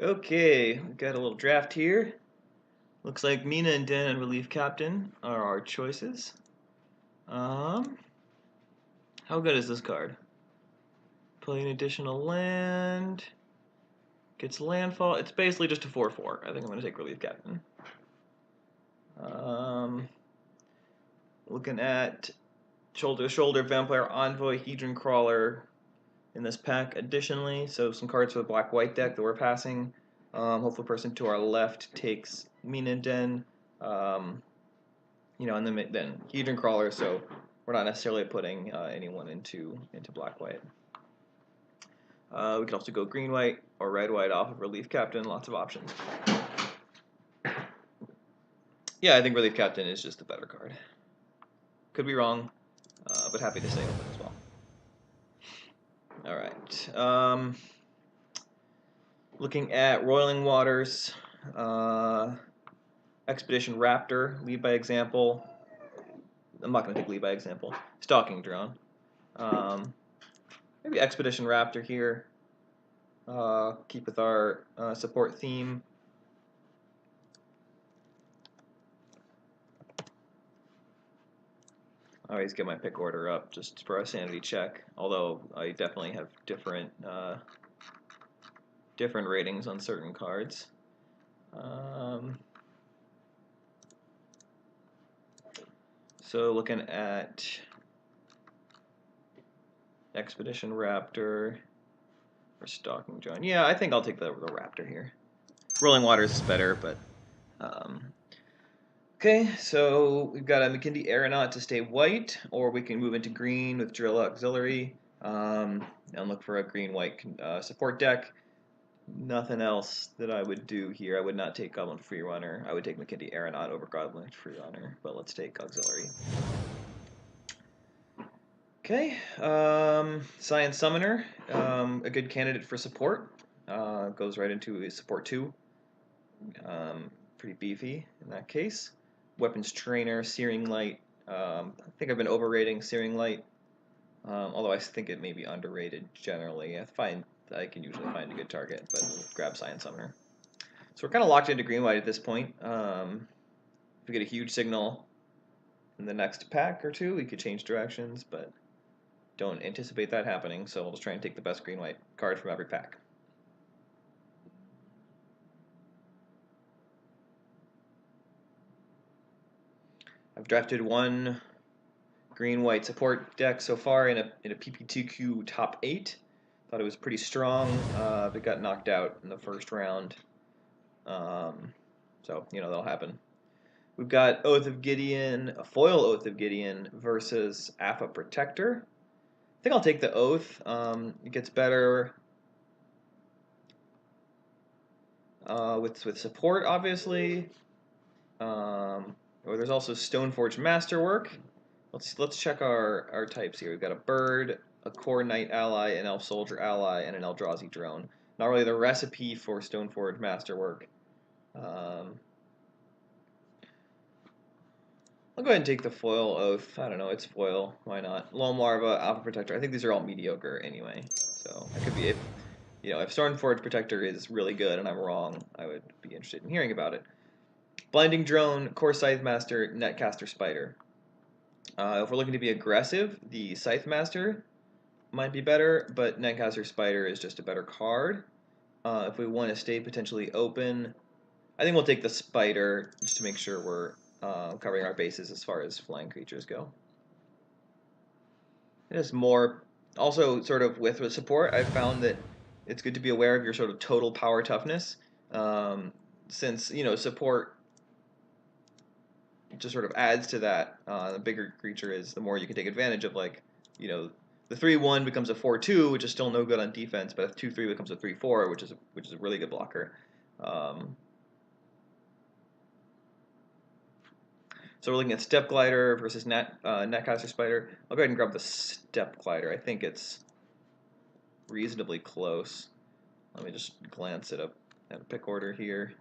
Okay, we've got a little draft here. Looks like Mina and Den and Relief Captain are our choices. How good is this card? Play an additional land. Gets landfall. It's basically just a 4/4. I think I'm going to take Relief Captain. Looking at shoulder to shoulder, Vampire Envoy, Hedron Crawler in this pack additionally. So some cards for the black-white deck that we're passing. Hopefully, person to our left takes Mina and Den. And then Hedron Crawler. So we're not necessarily putting anyone into black-white. We could also go green-white or red-white off of Relief Captain. Lots of options. Yeah, I think Relief Captain is just the better card. Could be wrong, but happy to stay open as well. All right. Looking at Roiling Waters, Expedition Raptor, lead by example. I'm not going to take lead by example. Stalking Drone. Maybe Expedition Raptor here. Keep with our support theme. I always get my pick order up just for a sanity check. Although I definitely have different ratings on certain cards. So looking at Expedition Raptor or Stalking Drone. Yeah, I think I'll take the Raptor here. Rolling Waters is better, but okay, so we've got a McKindy Aeronaut to stay white, or we can move into green with Joraga Auxiliary and look for a green-white support deck. Nothing else that I would do here. I would not take Goblin Freerunner. I would take McKindy Aeronaut over Goblin Freerunner, but let's take Auxiliary. Okay, Scion Summoner, a good candidate for support. Goes right into support 2. Pretty beefy in that case. Weapons Trainer, Searing Light. I think I've been overrating Searing Light, although I think it may be underrated generally. I can usually find a good target, but we'll grab Scion Summoner. So we're kind of locked into green-white at this point. If we get a huge signal in the next pack or two, we could change directions, but don't anticipate that happening, so we'll just try and take the best green-white card from every pack. I've drafted one green-white support deck so far in a PP2Q top 8. Thought it was pretty strong, but it got knocked out in the first round. So, that'll happen. We've got Oath of Gideon, a foil Oath of Gideon versus Alpha Protector. I think I'll take the Oath. It gets better with support, obviously. Or there's also Stoneforge Masterwork. Let's check our types here. We've got a bird, a Kor Knight ally, an Elf Soldier ally, and an Eldrazi drone. Not really the recipe for Stoneforge Masterwork. I'll go ahead and take the foil Oath. I don't know, it's foil. Why not? Loam Larva, Alpha Protector. I think these are all mediocre anyway. So it could be if Stoneforge Protector is really good and I'm wrong, I would be interested in hearing about it. Blinding Drone, Core Scythe Master, Netcaster Spider. If we're looking to be aggressive, the Scythe Master might be better, but Netcaster Spider is just a better card. If we want to stay potentially open, I think we'll take the Spider just to make sure we're covering our bases as far as flying creatures go. It is more, also sort of with support, I've found that it's good to be aware of your sort of total power toughness, since, support just sort of adds to that. The bigger creature is, the more you can take advantage of, like, the 3/1 becomes a 4/2, which is still no good on defense, but a 2/3 becomes a 3/4, which is a really good blocker. So we're looking at Steppe Glider versus Netcaster Spider. I'll go ahead and grab the Steppe Glider. I think it's reasonably close. Let me just glance at a pick order here.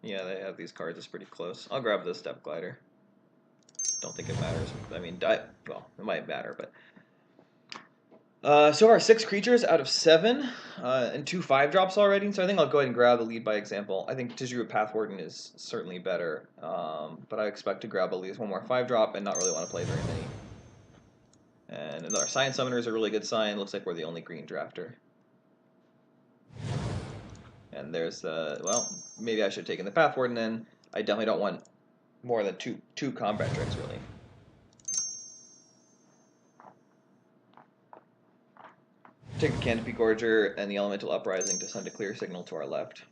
Yeah, they have these cards. It's pretty close. I'll grab the Steppe Glider. Don't think it matters. I mean, well, it might matter, but So far 6 creatures out of 7, and 2 5-drops already, so I think I'll go ahead and grab the lead by example. I think Tajuru Pathwarden is certainly better, but I expect to grab at least 1 more 5-drop and not really want to play very many. And another Scion Summoner is a really good sign. Looks like we're the only green drafter. And there's the, well, maybe I should have taken the Pathwarden then. I definitely don't want more than two combat tricks, really. Take the Canopy Gorger and the Elemental Uprising to send a clear signal to our left.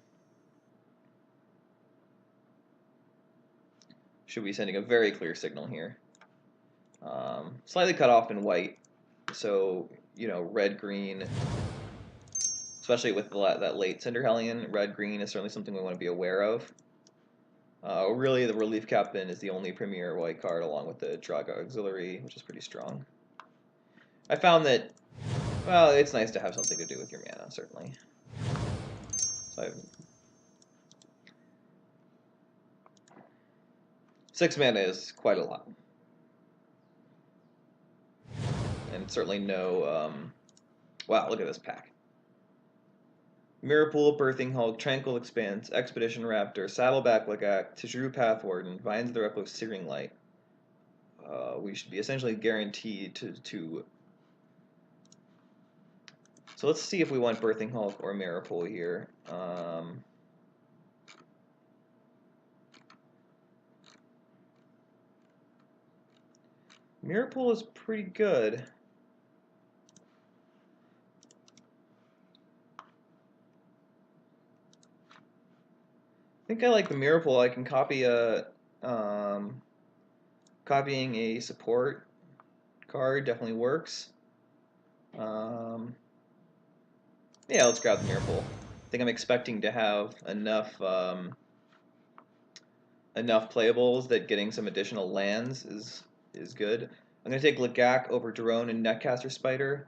Should be sending a very clear signal here. Slightly cut off in white, so, you know, red-green, especially with that late Cinder Hellion, red-green is certainly something we want to be aware of. Really, the Relief Captain is the only premier white card, along with the Joraga Auxiliary, which is pretty strong. I found that, well, it's nice to have something to do with your mana, certainly. So 6 mana is quite a lot. And certainly no, wow, look at this pack. Mirrorpool, Birthing Hulk, Tranquil Expanse, Expedition Raptor, Saddleback Lagac, Tajuru Pathwarden, Vines of the Repo, Searing Light. We should be essentially guaranteed to... So let's see if we want Birthing Hulk or Mirrorpool here. Mirrorpool is pretty good. I think I like the Mirrorpool. I can copy a copying a support card definitely works. Yeah, let's grab the Mirrorpool. I think I'm expecting to have enough enough playables that getting some additional lands is good. I'm gonna take Lagac over Drone and Netcaster Spider.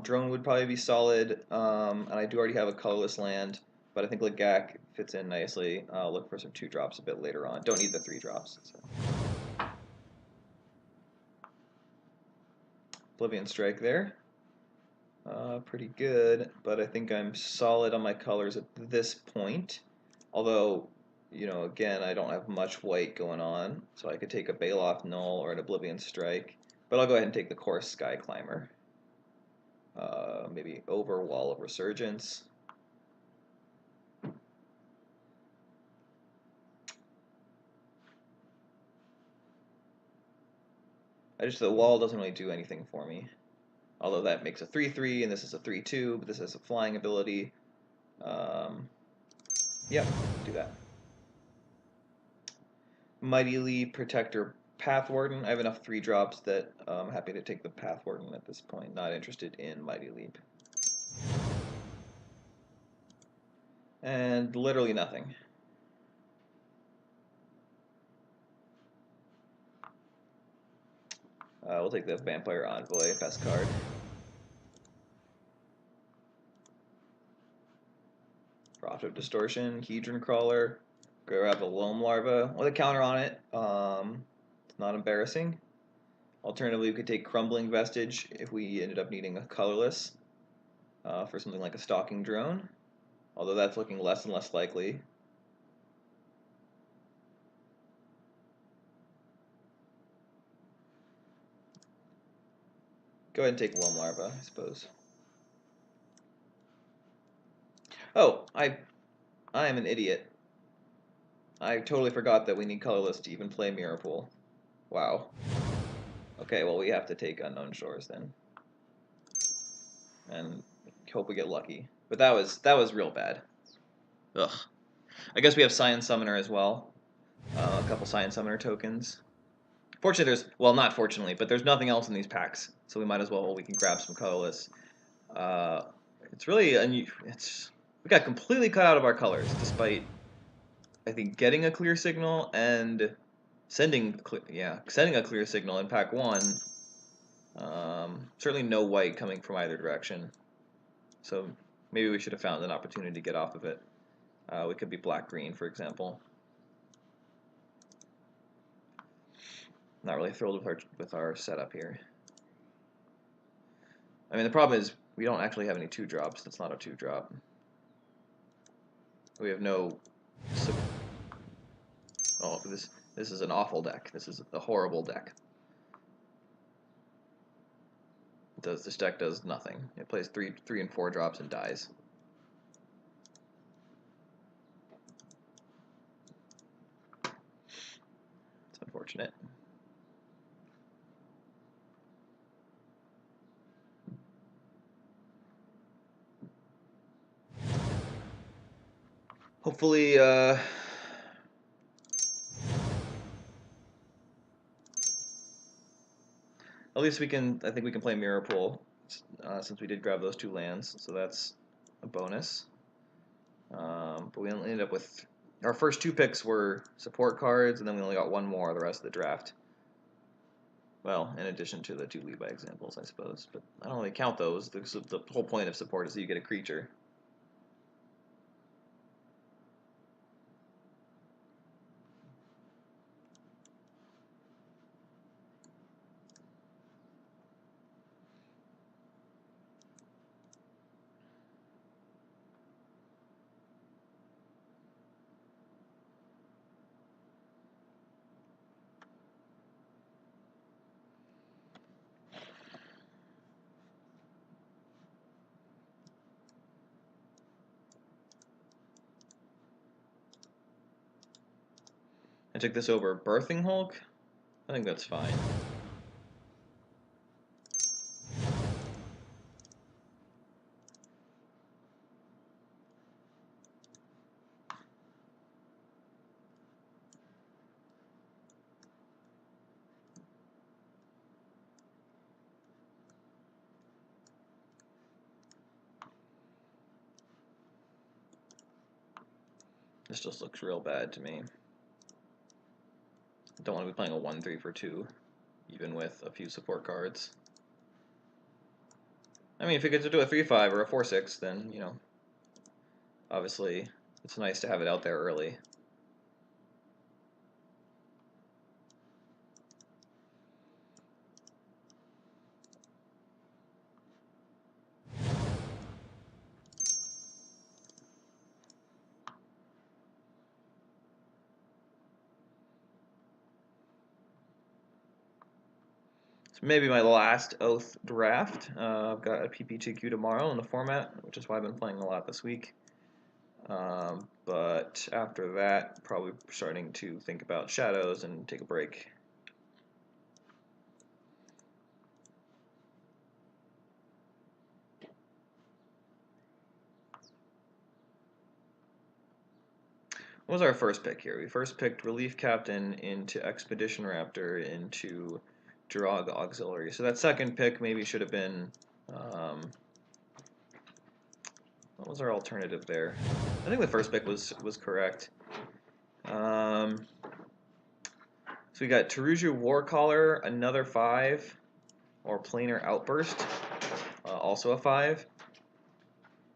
Drone would probably be solid, and I do already have a colorless land. But I think Lagac fits in nicely. I'll look for some 2-drops a bit later on. Don't need the 3-drops. So. Oblivion Strike there. Pretty good, but I think I'm solid on my colors at this point. Although, you know, again, I don't have much white going on, so I could take a Baloth Null or an Oblivion Strike. But I'll go ahead and take the Kor Sky Climber. Maybe over Wall of Resurgence. The wall doesn't really do anything for me. Although that makes a 3/3, and this is a 3/2, but this has a flying ability. Yeah, do that. Mighty Leap, Protector, Pathwarden. I have enough 3-drops that I'm happy to take the Pathwarden at this point. Not interested in Mighty Leap. And literally nothing. We'll take the Vampire Envoy, best card. Prophet of Distortion, Hedron Crawler, grab a Loam Larva with a counter on it. It's not embarrassing. Alternatively, we could take Crumbling Vestige if we ended up needing a colorless for something like a Stalking Drone, although that's looking less and less likely. Go ahead and take Loam Larva, I suppose. Oh, I am an idiot. I totally forgot that we need colorless to even play Mirrorpool. Wow. Okay, well we have to take Unknown Shores then, and hope we get lucky. But that was real bad. Ugh. I guess we have Scion Summoner as well. A couple Scion Summoner tokens. Fortunately, well, not fortunately, but there's nothing else in these packs, so we might as well, we can grab some colorless. It's really we got completely cut out of our colors, despite I think getting a clear signal and sending a clear signal in pack 1. Certainly no white coming from either direction, so maybe we should have found an opportunity to get off of it. We could be black-green, for example. Not really thrilled with our setup here. I mean, the problem is we don't actually have any 2-drops. That's not a 2-drop. We have no... Oh, this is an awful deck. This is a horrible deck. This deck does nothing. It plays 3 and 4 drops and dies. It's unfortunate. Hopefully, at least we can. I think we can play Mirrorpool since we did grab those 2 lands, so that's a bonus. But we ended up with our first 2 picks were support cards, and then we only got 1 more the rest of the draft. Well, in addition to the 2 lead by examples, I suppose, but I don't really count those. The whole point of support is that you get a creature. I took this over Birthing Hulk. I think that's fine. This just looks real bad to me. Don't want to be playing a 1/3 for 2, even with a few support cards. I mean, if we get to do a 3/5 or a 4/6, then, you know, obviously it's nice to have it out there early. Maybe my last Oath draft. I've got a PP2Q tomorrow in the format, which is why I've been playing a lot this week. But after that, probably starting to think about shadows and take a break. What was our first pick here? We first picked Relief Captain into Expedition Raptor into Joraga Auxiliary. So that second pick maybe should have been, what was our alternative there? I think the first pick was correct. So we got Tajuru Warcaller, another 5, or Planar Outburst, also a 5.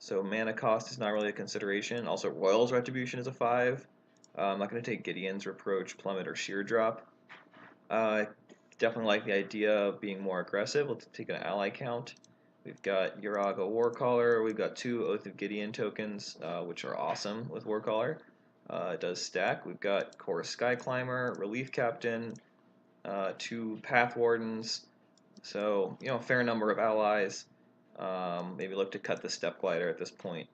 So mana cost is not really a consideration. Also, Roil's Retribution is a 5. I'm not going to take Gideon's Reproach, Plummet, or Sheer Drop. Definitely like the idea of being more aggressive. Let's take an ally count. We've got Joraga Warcaller. We've got 2 Oath of Gideon tokens, which are awesome with Warcaller. It does stack. We've got Kor Sky Climber, Relief Captain, 2 Pathwardens. So, you know, a fair number of allies. Maybe look to cut the Steppe Glider at this point,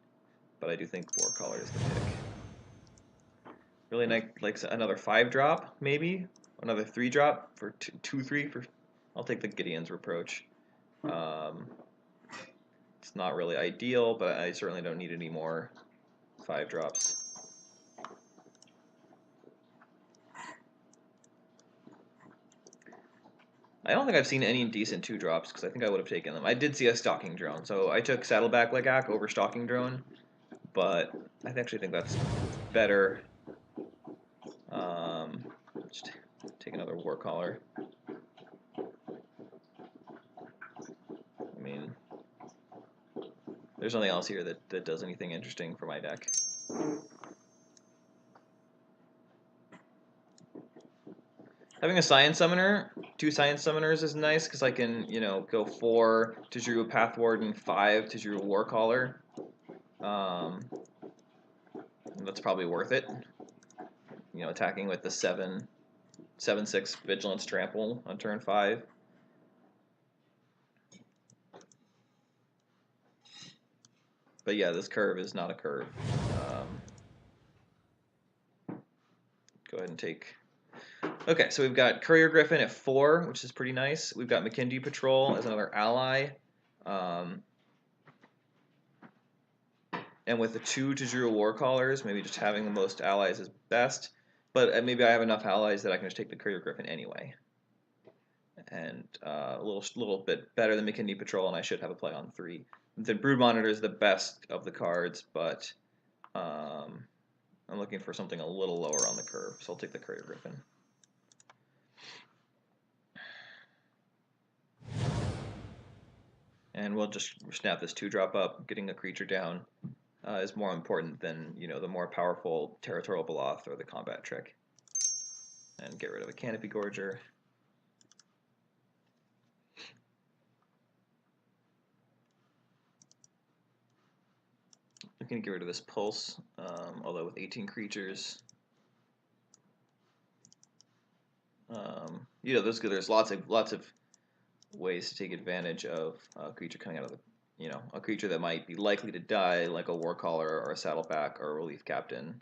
but I do think Warcaller is the pick. Really like another 5-drop, maybe another 3-drop for 2/3 for. I'll take the Gideon's Reproach. It's not really ideal, but I certainly don't need any more 5-drops. I don't think I've seen any decent 2-drops because I think I would have taken them. I did see a Stalking Drone, so I took Saddleback Lagac over Stalking Drone, but I actually think that's better. Just take another Warcaller. I mean, there's nothing else here that does anything interesting for my deck. Having a Scion Summoner, 2 Scion Summoners is nice because I can, you know, go 4 Tajuru Pathwarden, 5 Tajuru Warcaller. That's probably worth it. You know, attacking with the 7/6 Vigilance Trample on turn 5. But yeah, this curve is not a curve. Go ahead and take... Okay, so we've got Courier Griffin at 4, which is pretty nice. We've got McKindy Patrol as another ally. And with the 2 Tajuru Warcallers, maybe just having the most allies is best. But maybe I have enough allies that I can just take the Courier Griffin anyway. And a little bit better than McKindy Patrol, and I should have a play on 3. The Brood Monitor is the best of the cards, but I'm looking for something a little lower on the curve, so I'll take the Courier Griffin. And we'll just snap this 2-drop up. Getting a creature down is more important than, you know, the more powerful Territorial Baloth or the Combat Trick. And get rid of a Canopy Gorger. I'm going to get rid of this Pulse, although with 18 creatures, you know, there's lots of ways to take advantage of a creature coming out of the, you know, a creature that might be likely to die, like a Warcaller or a Saddleback or a Relief Captain.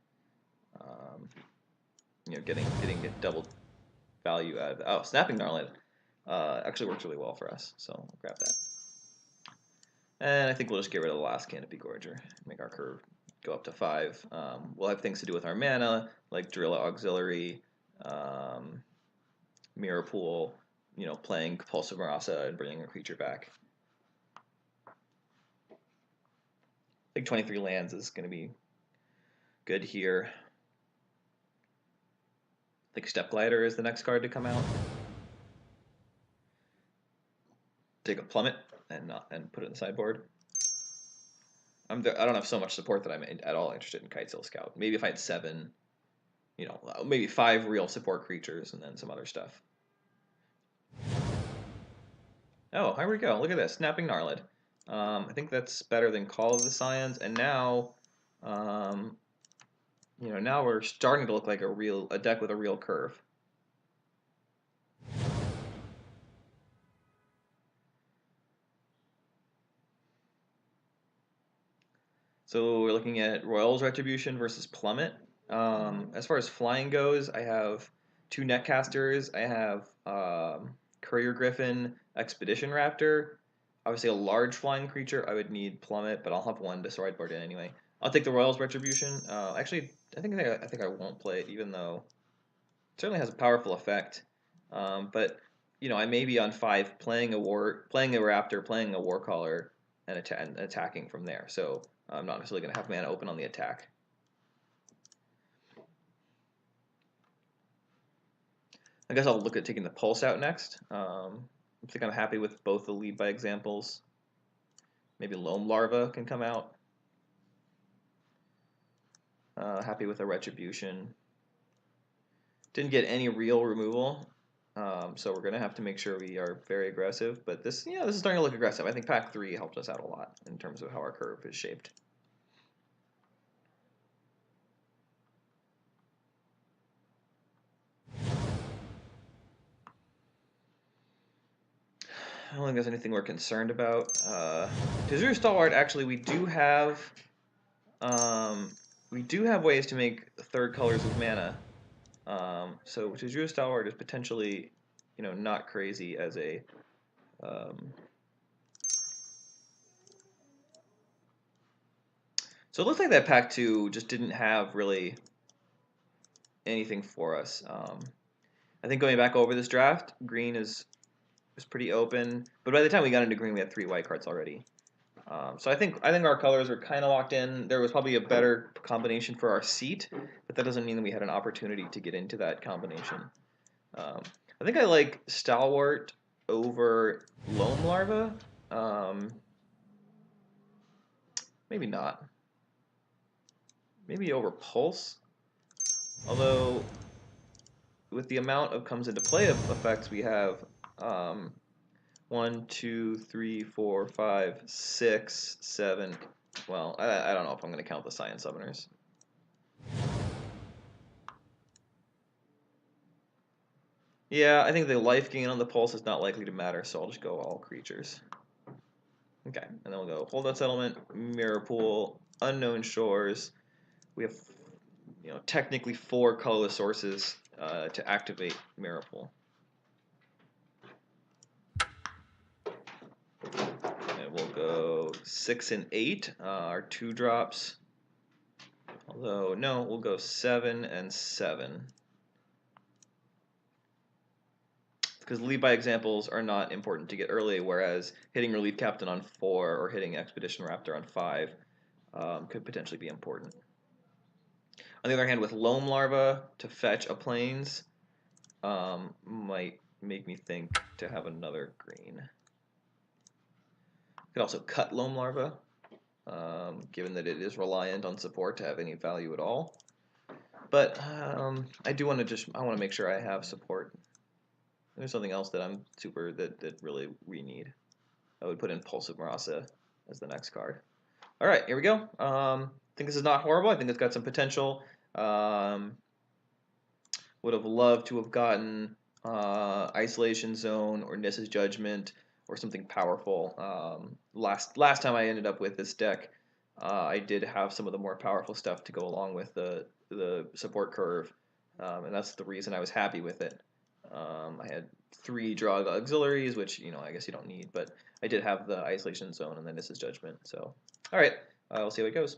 You know, getting a double value out of it. Oh, Snapping Gnarlid actually works really well for us, so I'll grab that. And I think we'll just get rid of the last Canopy Gorger, make our curve go up to 5. We'll have things to do with our mana, like Joraga Auxiliary, Mirrorpool, you know, playing Pulse of Murasa and bringing a creature back. I think 23 lands is going to be good here. I think Steppe Glider is the next card to come out. Take a Plummet and put it in the sideboard. I don't have so much support that I'm at all interested in Kitesail Scout. Maybe if I had 7, you know, maybe 5 real support creatures and then some other stuff. Oh, here we go. Look at this, Snapping Gnarlid. I think that's better than Call of the Scions, and now, you know, now we're starting to look like a deck with a real curve. So we're looking at Roil's Retribution versus Plummet. As far as flying goes, I have 2 Netcasters. I have Courier Griffin, Expedition Raptor. Obviously, a large flying creature, I would need Plummet, but I'll have 1 to sideboard in anyway. I'll take the Roil's Retribution. Actually, I think I won't play it, even though it certainly has a powerful effect. But you know, I may be on 5 playing a Raptor, playing a Warcaller, and attacking from there. So I'm not necessarily going to have mana open on the attack. I guess I'll look at taking the Pulse out next. I think I'm happy with both the lead by examples. Maybe Loam Larva can come out. Happy with a Retribution. Didn't get any real removal, so we're going to have to make sure we are very aggressive. But this, you know, this is starting to look aggressive. I think Pack 3 helped us out a lot in terms of how our curve is shaped. I don't think there's anything we're concerned about. Tajuru Stalwart, actually, we do have ways to make 3rd colors of mana. So Tajuru Stalwart is potentially, you know, not crazy as a So it looks like that Pack 2 just didn't have really anything for us. I think going back over this draft, green is pretty open, but by the time we got into green, we had 3 white cards already. So I think our colors are kind of locked in. There was probably a better combination for our seat, but that doesn't mean that we had an opportunity to get into that combination. I think I like Stalwart over Loam Larva. Maybe not. Maybe over Pulse. Although with the amount of comes into play of effects we have, 1, 2, 3, 4, 5, 6, 7. Well, I don't know if I'm going to count the Scion Summoners. Yeah, I think the life gain on the Pulse is not likely to matter, so I'll just go all creatures. Okay, and then we'll go Holdout Settlement, Mirrorpool, Unknown Shores. We have, technically 4 colorless sources to activate Mirrorpool. And we'll go 6 and 8, our 2 drops. Although, no, we'll go 7 and 7. Because lead by examples are not important to get early, whereas hitting Relief Captain on 4 or hitting Expedition Raptor on 5 could potentially be important. On the other hand, with Loam Larva to fetch a Plains might make me think to have another green. Could also cut Loam Larva, given that it is reliant on support to have any value at all. But I want to make sure I have support. There's something else that that really we need. I would put in Pulse of Murasa as the next card. All right, here we go. I think this is not horrible. I think it's got some potential. Would have loved to have gotten Isolation Zone or Nissa's Judgment or something powerful. Last time I ended up with this deck, I did have some of the more powerful stuff to go along with the support curve, and that's the reason I was happy with it. I had 3 Joraga Auxiliaries, which I guess you don't need, but I did have the Isolation Zone and then Nissa's Judgment. So, all right, we'll see how it goes.